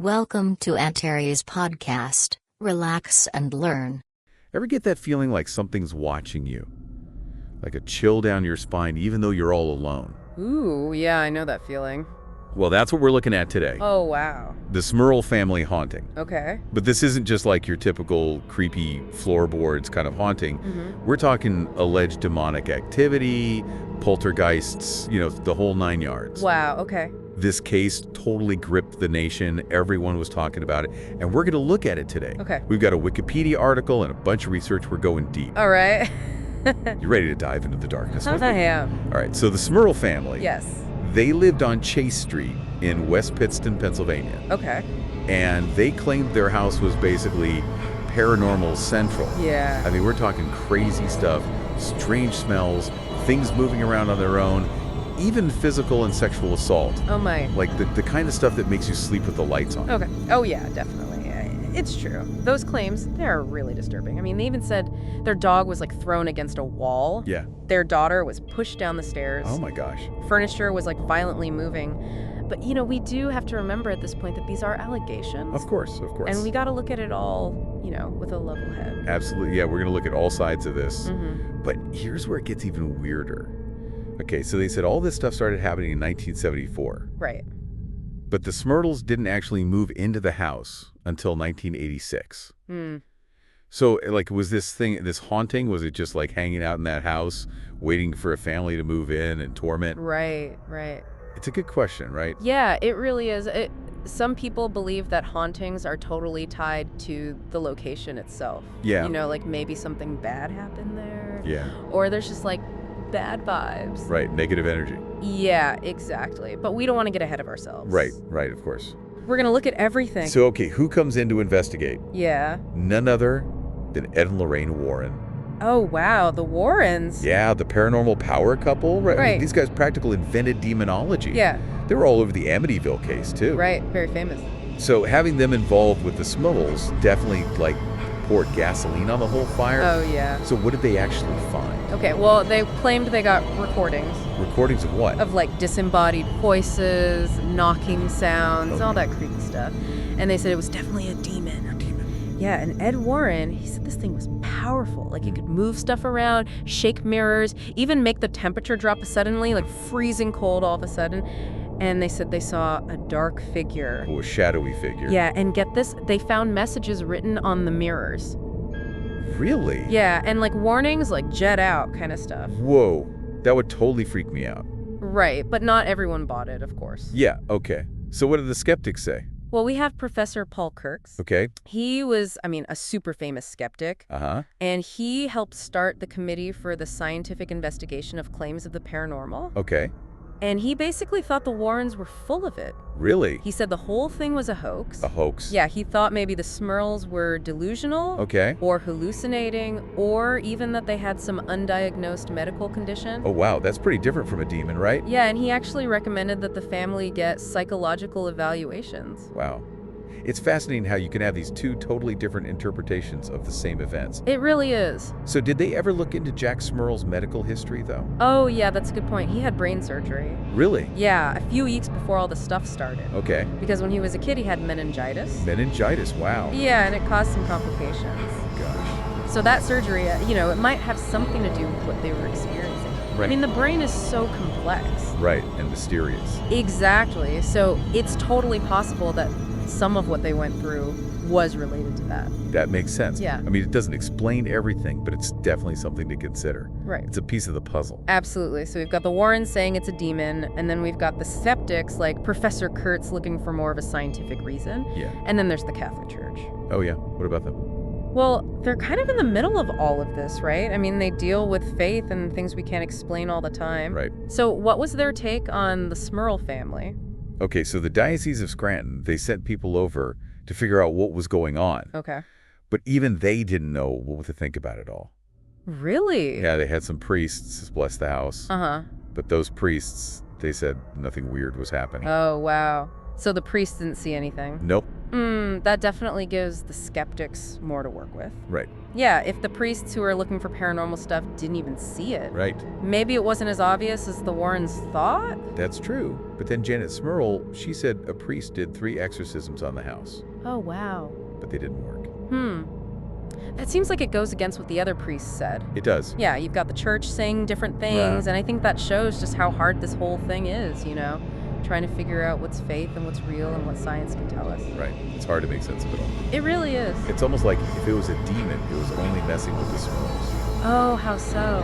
Welcome to Antares Podcast. Relax and learn. Ever get that feeling like something's watching you? Like a chill down your spine even though you're all alone? Ooh, yeah, I know that feeling. Well, that's what we're looking at today. Oh, wow. The Smurl family haunting. Okay. But this isn't just like your typical creepy floorboards kind of haunting. We're talking alleged demonic activity, poltergeists, the whole 9 yards. Wow, okay. This case totally gripped the nation. Everyone was talking about it. And we're going to look at it today. Okay. We've got a Wikipedia article and a bunch of research. We're going deep. All right. You ready to dive into the darkness with me? I am. All right, so the Smurl family. Yes. They lived on Chase Street in West Pittston, Pennsylvania. Okay. And they claimed their house was basically paranormal central. Yeah. I mean, we're talking crazy stuff, strange smells, things moving around on their own, even physical and sexual assault. Oh, my. Like the kind of stuff that makes you sleep with the lights on. Okay. Oh, yeah, definitely. It's true. Those claims, they're really disturbing. I mean, they even said their dog was, thrown against a wall. Yeah. Their daughter was pushed down the stairs. Oh, my gosh. Furniture was, violently moving. But, we do have to remember at this point that these are allegations. Of course, of course. And we got to look at it all, with a level head. Absolutely. Yeah, we're going to look at all sides of this. Mm-hmm. But here's where it gets even weirder. Okay, so they said all this stuff started happening in 1974. Right. But the Smurls didn't actually move into the house until 1986. So, was this haunting, was it just hanging out in that house, waiting for a family to move in and torment? Right. It's a good question, right? Yeah, it really is. Some people believe that hauntings are totally tied to the location itself. Yeah. Maybe something bad happened there. Yeah. Or there's just bad vibes. Right, negative energy. Yeah, exactly. But we don't want to get ahead of ourselves. Right, of course. We're going to look at everything. So, okay, who comes in to investigate? Yeah. None other than Ed and Lorraine Warren. Oh, wow, the Warrens. Yeah, the paranormal power couple. Right. I mean, Right. these guys practically invented demonology. Yeah. They were all over the Amityville case, too. Right, very famous. So having them involved with the Smurls definitely, poured gasoline on the whole fire. Oh, yeah. So what did they actually find? Okay, well, they claimed they got recordings Recordings of what? of disembodied voices, knocking sounds, Okay. all that creepy stuff. And they said it was definitely a demon. Yeah, and Ed Warren, he said this thing was powerful. It could move stuff around, shake mirrors, even make the temperature drop suddenly, freezing cold all of a sudden. And they said they saw a dark figure. Oh, a shadowy figure. Yeah, and get this, they found messages written on the mirrors. Really? Yeah, and warnings, jet out kind of stuff. Whoa, that would totally freak me out. Right, but not everyone bought it, of course. Yeah, okay. So what did the skeptics say? Well, we have Professor Paul Kirks. Okay. He was, a super famous skeptic. Uh-huh. And he helped start the Committee for the Scientific Investigation of Claims of the Paranormal. Okay. And he basically thought the Warrens were full of it. Really? He said the whole thing was a hoax. A hoax? Yeah, he thought maybe the Smurls were delusional. Okay. Or hallucinating, or even that they had some undiagnosed medical condition. Oh, wow, that's pretty different from a demon, right? Yeah, and he actually recommended that the family get psychological evaluations. Wow. It's fascinating how you can have these two totally different interpretations of the same events. It really is. So did they ever look into Jack Smurl's medical history, though? Oh, yeah, that's a good point. He had brain surgery. Really? Yeah, a few weeks before all the stuff started. Okay. Because when he was a kid, he had meningitis. Meningitis, wow. Yeah, and it caused some complications. Gosh. So that surgery, it might have something to do with what they were experiencing. Right. I mean, the brain is so complex. Right, and mysterious. Exactly. So it's totally possible that some of what they went through was related to that. That makes sense. Yeah. I mean, it doesn't explain everything, but it's definitely something to consider. Right. It's a piece of the puzzle. Absolutely. So we've got the Warrens saying it's a demon, and then we've got the skeptics like Professor Kurtz looking for more of a scientific reason. Yeah. And then there's the Catholic Church. Oh, yeah. What about them? Well, they're kind of in the middle of all of this, right? I mean, they deal with faith and things we can't explain all the time. Right. So what was their take on the Smurl family? Okay, so the Diocese of Scranton, they sent people over to figure out what was going on. Okay. But even they didn't know what to think about it all. Really? Yeah, they had some priests bless the house. Uh-huh. But those priests, they said nothing weird was happening. Oh, wow. So the priests didn't see anything? Nope. That definitely gives the skeptics more to work with. Right. Yeah, if the priests who are looking for paranormal stuff didn't even see it. Right. Maybe it wasn't as obvious as the Warrens thought? That's true. But then Janet Smurl, she said a priest did 3 exorcisms on the house. Oh, wow. But they didn't work. That seems like it goes against what the other priests said. It does. Yeah, you've got the church saying different things, and I think that shows just how hard this whole thing is, trying to figure out what's faith and what's real and what science can tell us. Right. It's hard to make sense of it all. It really is. It's almost like if it was a demon, it was only messing with the Smurls. Oh, how so?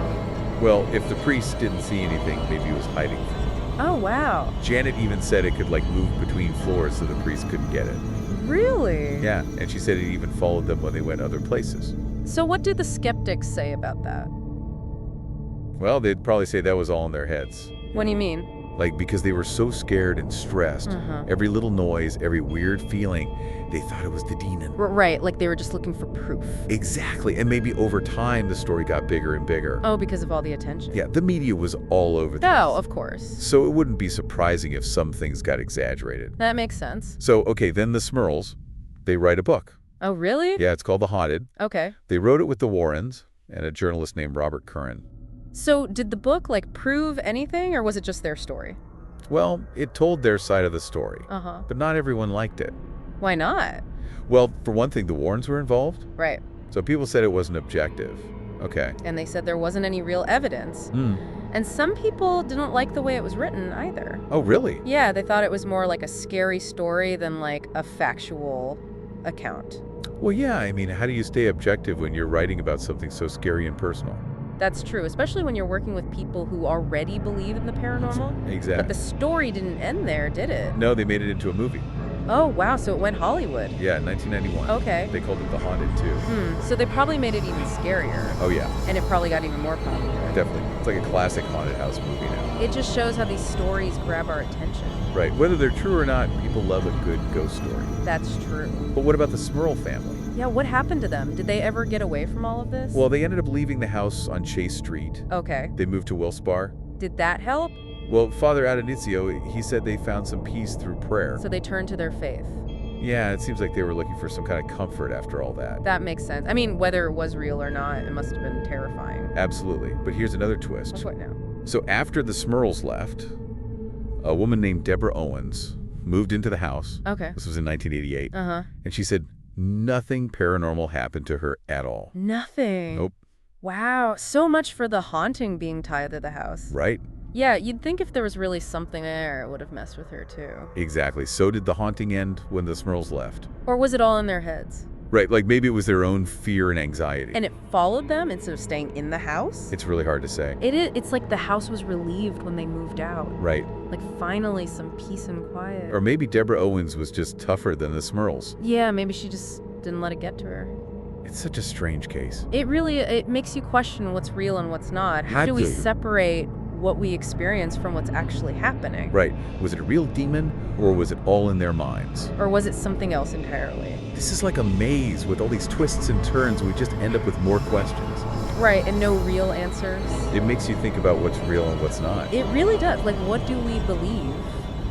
Well, if the priest didn't see anything, maybe it was hiding from them. Oh, wow. Janet even said it could, move between floors so the priest couldn't get it. Really? Yeah, and she said it even followed them when they went other places. So what do the skeptics say about that? Well, they'd probably say that was all in their heads. What do you mean? Because they were so scared and stressed. Every little noise, every weird feeling, they thought it was the demon. Right, like they were just looking for proof. Exactly, and maybe over time the story got bigger and bigger. Oh, because of all the attention. Yeah, the media was all over this. Oh, of course. So it wouldn't be surprising if some things got exaggerated. That makes sense. So, okay, then the Smurls, they write a book. Oh, really? Yeah, it's called The Haunted. Okay. They wrote it with the Warrens and a journalist named Robert Curran. So did the book, prove anything, or was it just their story? Well, it told their side of the story. But not everyone liked it. Why not? Well, for one thing, the Warrens were involved. Right. So people said it wasn't objective. Okay. And they said there wasn't any real evidence. And some people didn't like the way it was written either. Oh, really? Yeah, they thought it was more like a scary story than a factual account. Well, yeah, how do you stay objective when you're writing about something so scary and personal? That's true, especially when you're working with people who already believe in the paranormal. Exactly. But the story didn't end there, did it? No, they made it into a movie. Oh, wow, so it went Hollywood. Yeah, in 1991. Okay. They called it The Haunted, too. So they probably made it even scarier. Oh, yeah. And it probably got even more popular. Definitely. It's like a classic haunted house movie now. It just shows how these stories grab our attention. Right. Whether they're true or not, people love a good ghost story. That's true. But what about the Smurl family? Yeah, what happened to them? Did they ever get away from all of this? Well, they ended up leaving the house on Chase Street. Okay. They moved to Wilspar. Did that help? Well, Father Adonisio, he said they found some peace through prayer. So they turned to their faith. Yeah, it seems like they were looking for some kind of comfort after all that. That makes sense. Whether it was real or not, it must have been terrifying. Absolutely. But here's another twist. What now? So after the Smurls left, a woman named Deborah Owens moved into the house. Okay. This was in 1988. Uh-huh. And she said nothing paranormal happened to her at all. Nothing? Nope. Wow, so much for the haunting being tied to the house. Right? Yeah, you'd think if there was really something there, it would have messed with her too. Exactly. So did the haunting end when the Smurls left. Or was it all in their heads? Right, maybe it was their own fear and anxiety. And it followed them instead of staying in the house? It's really hard to say. It's like the house was relieved when they moved out. Right. Finally some peace and quiet. Or maybe Deborah Owens was just tougher than the Smurls. Yeah, maybe she just didn't let it get to her. It's such a strange case. It makes you question what's real and what's not. How do we separate what we experience from what's actually happening? Right. Was it a real demon, or was it all in their minds? Or was it something else entirely? This is like a maze with all these twists and turns. We just end up with more questions. Right, and no real answers. It makes you think about what's real and what's not. It really does. What do we believe?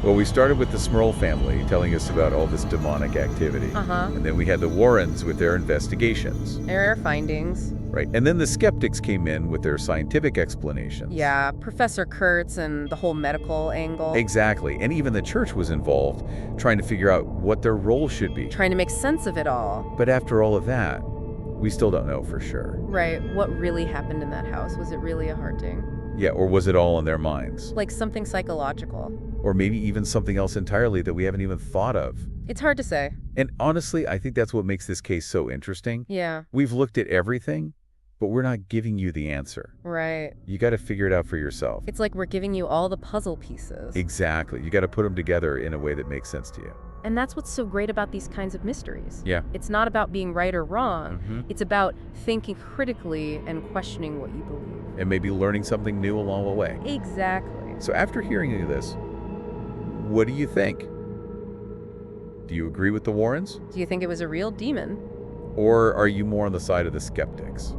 Well, we started with the Smurl family telling us about all this demonic activity. And then we had the Warrens with their investigations. Their findings. Right. And then the skeptics came in with their scientific explanations. Yeah, Professor Kurtz and the whole medical angle. Exactly. And even the church was involved, trying to figure out what their role should be. Trying to make sense of it all. But after all of that, we still don't know for sure. Right. What really happened in that house? Was it really a haunting? Yeah, or was it all in their minds? Like something psychological. Or maybe even something else entirely that we haven't even thought of. It's hard to say. And honestly, I think that's what makes this case so interesting. Yeah. We've looked at everything, but we're not giving you the answer. Right. You got to figure it out for yourself. It's like we're giving you all the puzzle pieces. Exactly. You got to put them together in a way that makes sense to you. And that's what's so great about these kinds of mysteries. Yeah. It's not about being right or wrong. It's about thinking critically and questioning what you believe. And maybe learning something new along the way. Exactly. So after hearing this, what do you think? Do you agree with the Warrens? Do you think it was a real demon? Or are you more on the side of the skeptics?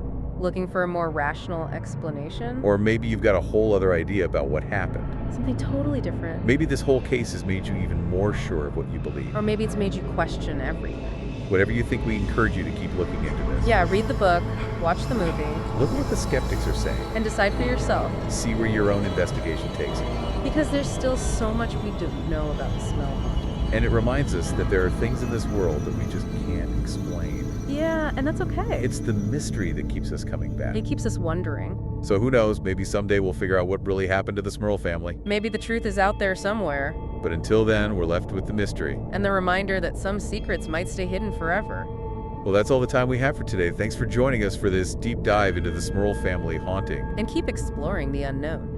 Looking for a more rational explanation? Or maybe you've got a whole other idea about what happened. Something totally different. Maybe this whole case has made you even more sure of what you believe. Or maybe it's made you question everything. Whatever you think, we encourage you to keep looking into this. Yeah, read the book, watch the movie, Look at what the skeptics are saying. and decide for yourself. See where your own investigation takes you. Because there's still so much we don't know about the smell haunting. And it reminds us that there are things in this world that we just can't explain. Yeah, and that's okay. It's the mystery that keeps us coming back. It keeps us wondering. So who knows, maybe someday we'll figure out what really happened to the Smurl family. Maybe the truth is out there somewhere. But until then, we're left with the mystery. And the reminder that some secrets might stay hidden forever. Well, that's all the time we have for today. Thanks for joining us for this deep dive into the Smurl family haunting. And keep exploring the unknown.